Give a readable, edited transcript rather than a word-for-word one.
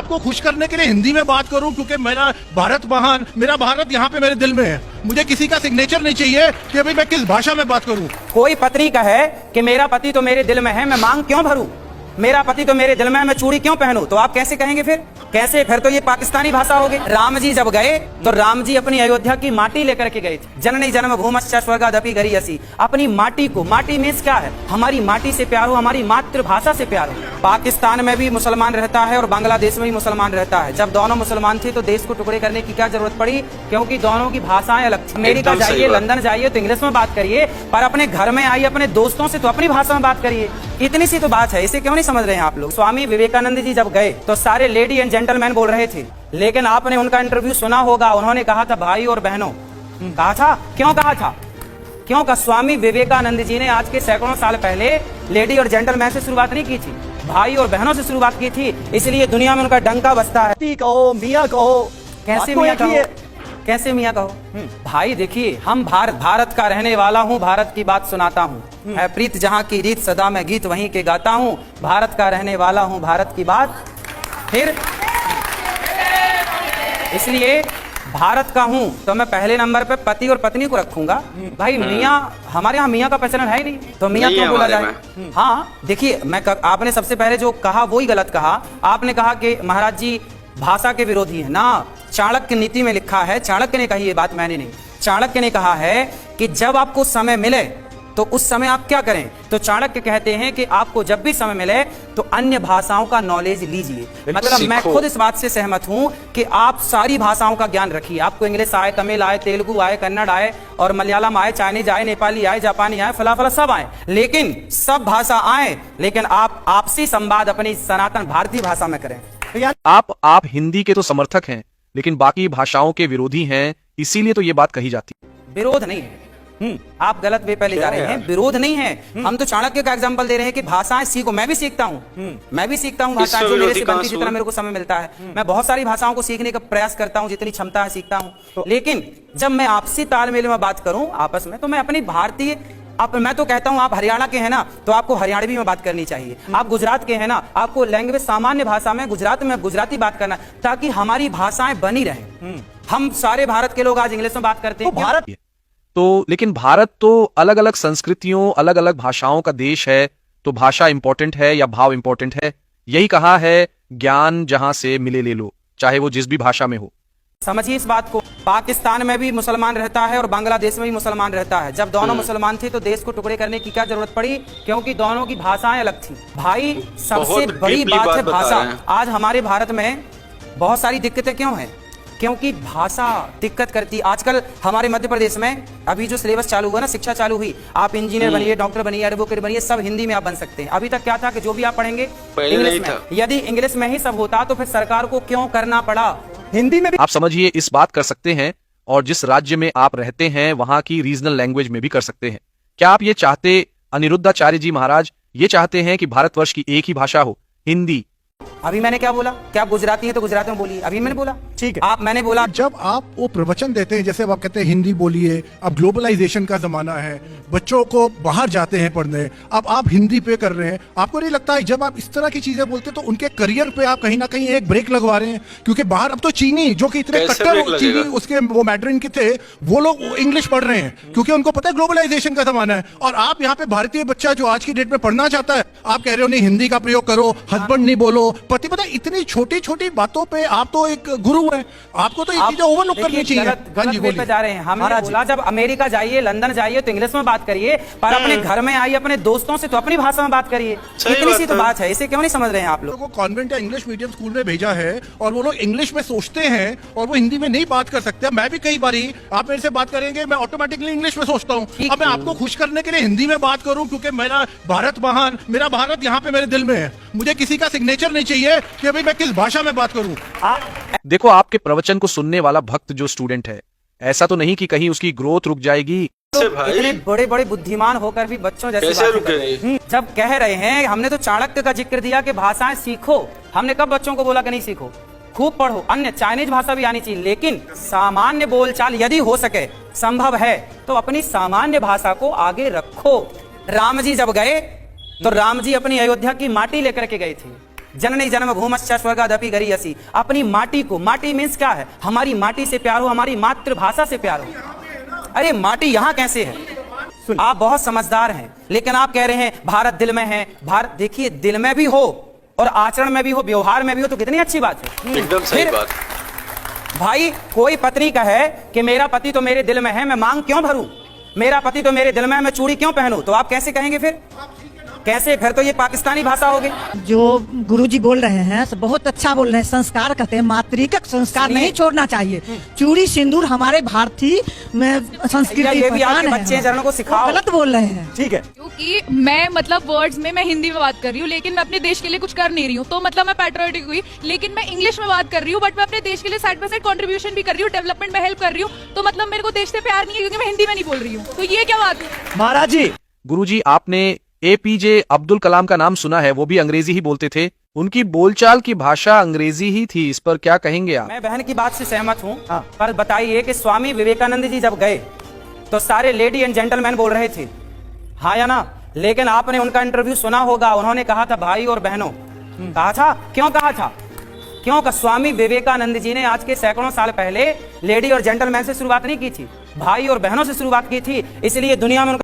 आपको खुश करने के लिए हिंदी में बात करूं क्योंकि मेरा भारत महान, मेरा भारत यहाँ पे मेरे दिल में है। मुझे किसी का सिग्नेचर नहीं चाहिए कि अभी मैं किस भाषा में बात करूं। कोई पत्नी कहे कि मेरा पति तो मेरे दिल में है, मैं मांग क्यों भरूं, मेरा पति तो मेरे दिल में है, मैं चूड़ी क्यों पहनूं, तो आप कैसे कहेंगे फिर? कैसे? फिर तो ये पाकिस्तानी भाषा हो गई। राम जी जब गए तो राम जी अपनी अयोध्या की माटी लेकर के गए थे। जननी जन्म भूमश्च स्वर्गादपि गरीयसी, अपनी माटी को, माटी मीन्स क्या है? हमारी माटी से प्यार हो, हमारी मातृभाषा से प्यार हो। पाकिस्तान में भी मुसलमान रहता है और बांग्लादेश में भी मुसलमान रहता है। जब दोनों मुसलमान थे तो देश को टुकड़े करने की क्या जरूरत पड़ी? क्योंकि दोनों की भाषाएं अलग थी। अमेरिका जाइए, लंदन जाइए तो इंग्लिश में बात करिए, पर अपने घर में आइए अपने दोस्तों से तो अपनी भाषा में बात करिए। इतनी सी तो बात है, इसे क्यों नहीं समझ रहे हैं आप लोग? स्वामी विवेकानंद जी जब गए तो सारे लेडी एंड जेंटलमैन बोल रहे थे, लेकिन आपने उनका इंटरव्यू सुना होगा, उन्होंने कहा था भाई और बहनों। कहा था, क्यों कहा था? क्यों कहा? स्वामी विवेकानंद जी ने आज के सैकड़ों साल पहले लेडी और जेंटलमैन से शुरुआत नहीं की थी, भाई और बहनों से शुरुआत की थी। इसलिए दुनिया में उनका डंका बजता है। कहो, मियाँ कहो, कैसे मियाँ कहो? कैसे मियाँ कहो? भाई देखिए, हम भारत का रहने वाला हूँ, भारत की बात सुनाता हूँ। है प्रीत जहाँ की रीत, सदा मैं गीत वहीं के गाता हूँ। भारत का रहने वाला हूँ, भारत की बात। फिर इसलिए भारत का हूँ तो मैं पहले नंबर पे पति और पत्नी को रखूंगा। भाई मियाँ, हमारे यहाँ मियाँ का प्रचलन है ही नहीं, तो मियाँ क्यों बोला जाए? हाँ देखिए, आपने सबसे पहले जो कहा वही गलत कहा। आपने कहा कि महाराज जी भाषा के विरोधी है ना। चाणक्य नीति में लिखा है, चाणक्य ने कही ये बात, मैंने नहीं। चाणक्य ने कहा है कि जब आपको समय मिले तो उस समय आप क्या करें? तो चाणक्य कहते हैं कि आपको जब भी समय मिले तो अन्य भाषाओं का नॉलेज लीजिए। मतलब मैं खुद इस बात से सहमत हूं कि आप सारी भाषाओं का ज्ञान रखिए। आपको इंग्लिश आए, तमिल आए, तेलुगु आए, कन्नड़ आए और मलयालम आए, चाइनीज आए, नेपाली आए, जापानी आए, फला फला सब आए, लेकिन सब भाषा आए, लेकिन आप आपसी संवाद अपनी सनातन भारतीय भाषा में करें। आप हिंदी के तो समर्थक हैं, लेकिन बाकी भाषाओं के विरोधी हैं, इसीलिए तो ये बात कही जाती है। विरोध नहीं है, आप गलत वे पे ले जा रहे हैं। विरोध नहीं है, हम तो चाणक्य का एग्जांपल दे रहे हैं कि भाषाएं सीखो। मैं भी सीखता हूँ, मैं भी सीखता हूँ भाषाएं, जो मेरे से बनती, जितना मेरे को समय मिलता है। मैं बहुत सारी भाषाओं को सीखने का प्रयास करता हूँ, जितनी क्षमता है सीखता हूँ। लेकिन जब मैं आपसी तालमेल में बात करूं आपस में, तो मैं अपनी भारतीय, मैं तो कहता हूं आप हरियाणा के हैं ना, तो आपको हरियाणवी में बात करनी चाहिए। आप गुजरात के हैं ना, आपको लैंग्वेज सामान्य भाषा में गुजरात में गुजराती बात करना, ताकि हमारी भाषाएं बनी रहें। हम सारे भारत के लोग आज इंग्लिश में बात करते हैं तो लेकिन भारत तो अलग अलग संस्कृतियों, अलग अलग भाषाओं का देश है, तो भाषा इंपॉर्टेंट है या भाव इंपॉर्टेंट है? यही कहा है, ज्ञान जहां से मिले ले लो, चाहे वो जिस भी भाषा में हो। समझिए इस बात को, पाकिस्तान में भी मुसलमान रहता है और बांग्लादेश में भी मुसलमान रहता है। जब दोनों मुसलमान थे तो देश को टुकड़े करने की क्या जरूरत पड़ी? क्योंकि दोनों की भाषाएं अलग थी। भाई सबसे बड़ी बात है भाषा। आज हमारे भारत में बहुत सारी दिक्कतें क्यों हैं? क्योंकि भाषा दिक्कत करती। आजकल हमारे मध्य प्रदेश में अभी जो सिलेबस चालू हुआ ना, शिक्षा चालू हुई, आप इंजीनियर बनिए, डॉक्टर बनिए, एडवोकेट बनिए, सब हिंदी में आप बन सकते हैं। अभी तक क्या था कि जो भी आप पढ़ेंगे इंग्लिश में। यदि इंग्लिश में ही सब होता तो फिर सरकार को क्यों करना पड़ा हिंदी में भी? आप समझिए, इस बात कर सकते हैं और जिस राज्य में आप रहते हैं वहां की रीजनल लैंग्वेज में भी कर सकते हैं। क्या आप ये चाहते, अनिरुद्धाचार्य जी महाराज ये चाहते हैं कि भारतवर्ष की एक ही भाषा हो, हिंदी? अभी मैंने क्या बोला? क्या आप गुजराती हैं तो गुजराती में बोलिए। अभी मैंने बोला, ठीक है। आप, मैंने बोला जब आप वो प्रवचन देते हैं, जैसे आप कहते हैं हिंदी बोलिए, अब ग्लोबलाइजेशन का जमाना है, बच्चों को बाहर जाते हैं पढ़ने, अब आप हिंदी पे कर रहे हैं, आपको नहीं लगता है जब आप इस तरह की चीजें बोलते हैं तो उनके करियर पे आप कहीं ना कहीं एक ब्रेक लगवा रहे हैं? क्योंकि बाहर अब तो चीनी, जो कि इतने कट्टर चीनी उसके वो मैड्रिन के थे, वो लोग इंग्लिश पढ़ रहे हैं क्योंकि उनको पता है ग्लोबलाइजेशन का जमाना है। और आप यहाँ पे भारतीय बच्चा जो आज की डेट में पढ़ना चाहता है, आप कह रहे हो नहीं हिंदी का प्रयोग करो, हस्बैंड नहीं बोलो, पति। पता इतनी छोटी छोटी बातों पे आप तो एक गुरु हैं, आपको तो ये चीजें ओवरलुक करनी चाहिए। गलत वे पे जा रहे हैं। हमने बोला जब अमेरिका जाइए, लंदन जाइए तो इंग्लिश में बात करिए, पर अपने घर में आइए अपने दोस्तों से तो अपनी भाषा में बात करिए। इतनी सी तो बात है, इसे क्यों नहीं समझ रहे हैं आप लोग? कॉन्वेंट या इंग्लिश मीडियम स्कूल में भेजा है और वो लोग इंग्लिश में सोचते हैं और वो हिंदी में नहीं बात कर सकते। मैं भी कई बारी, आप मेरे से बात करेंगे, मैं ऑटोमेटिकली इंग्लिश में सोचता हूँ। अब मैं आपको खुश करने के लिए हिंदी में बात करूं क्योंकि मेरा भारत महान, मेरा भारत यहाँ पे मेरे दिल में है। मुझे किसी का सिग्नेचर नहीं चाहिए कि अभी मैं किस भाषा में बात करूं। देखो, आपके प्रवचन को सुनने वाला भक्त जो स्टूडेंट है, ऐसा तो नहीं कि कहीं उसकी ग्रोथ रुक जाएगी। इतने बड़े बड़े बुद्धिमान होकर भी बच्चों जैसी बातें कर रहे हैं। जब कह रहे हैं, हमने तो चाणक्य का जिक्र दिया कि भाषाएं सीखो। हमने कब बच्चों को बोला कि नहीं सीखो, खूब पढ़ो, अन्य चाइनीज भाषा भी आनी चाहिए, लेकिन सामान्य बोलचाल यदि हो सके, संभव है तो अपनी सामान्य भाषा को आगे रखो। राम जी जब गए तो राम जी अपनी अयोध्या की माटी लेकर के गए थे। जननी जन्म भूमश्च स्वर्गादपि गरीयसी। अपनी माटी को, माटी मीन्स क्या है, हमारी माटी से प्यार हो, हमारी मातृभाषा से प्यार हो। अरे माटी यहाँ कैसे है? आप बहुत समझदार हैं, लेकिन आप कह रहे हैं भारत दिल में है। भारत, देखिए, दिल में भी हो और आचरण में भी हो, व्यवहार में भी हो, तो कितनी अच्छी बात है। एकदम सही बात। भाई कोई पत्नी कहे कि मेरा पति तो मेरे दिल में है, मैं मांग क्यों भरूं, मेरा पति तो मेरे दिल में है, मैं चूड़ी क्यों पहनूं, तो आप कैसे कहेंगे फिर? कैसे? फिर तो ये पाकिस्तानी भाषा होगी। जो गुरुजी बोल रहे हैं तो बहुत अच्छा बोल रहे हैं। संस्कार कहते हैं, मातृका संस्कार नहीं छोड़ना चाहिए। चूड़ी सिंदूर हमारे भारतीय में संस्कृति ये भी आपके पहचान है। बच्चे हैं, जनों को सिखाओ। वो गलत बोल रहे हैं। ठीक है, क्योंकि मैं मतलब वर्ड्स में मैं हिंदी में बात कर रही हूँ, लेकिन मैं अपने देश के लिए कुछ कर नहीं रही हूँ, तो मतलब मैं पैट्रियोटिक हुई। लेकिन मैं इंग्लिश में बात कर रही हूँ, बट मैं अपने देश के लिए साइड बाय साइड कंट्रीब्यूशन भी कर रही हूँ, डेवलपमेंट में हेल्प कर रही हूँ, तो मतलब मेरे को देश से प्यार नहीं है, क्योंकि मैं हिंदी में नहीं बोल रही हूँ। तो ये क्या बात है? महाराज जी, गुरुजी, आपने एपीजे अब्दुल कलाम का नाम सुना है, वो भी अंग्रेजी ही बोलते थे, उनकी बोलचाल की भाषा अंग्रेजी ही थी, इस पर क्या कहेंगे आप? मैं बहन की बात से सहमत हूँ, पर बताइए कि स्वामी विवेकानंद जी जब गए तो सारे लेडी एंड जेंटलमैन बोल रहे थे, हाँ या ना? लेकिन आपने उनका इंटरव्यू सुना होगा, उन्होंने कहा था भाई और बहनों, कहा था। क्यों कहा था? क्यों? स्वामी विवेकानंद जी ने आज के सैकड़ों साल पहले लेडी और जेंटलमैन से शुरुआत नहीं की थी, भाई और बहनों से शुरुआत की थी। इसलिए दुनिया में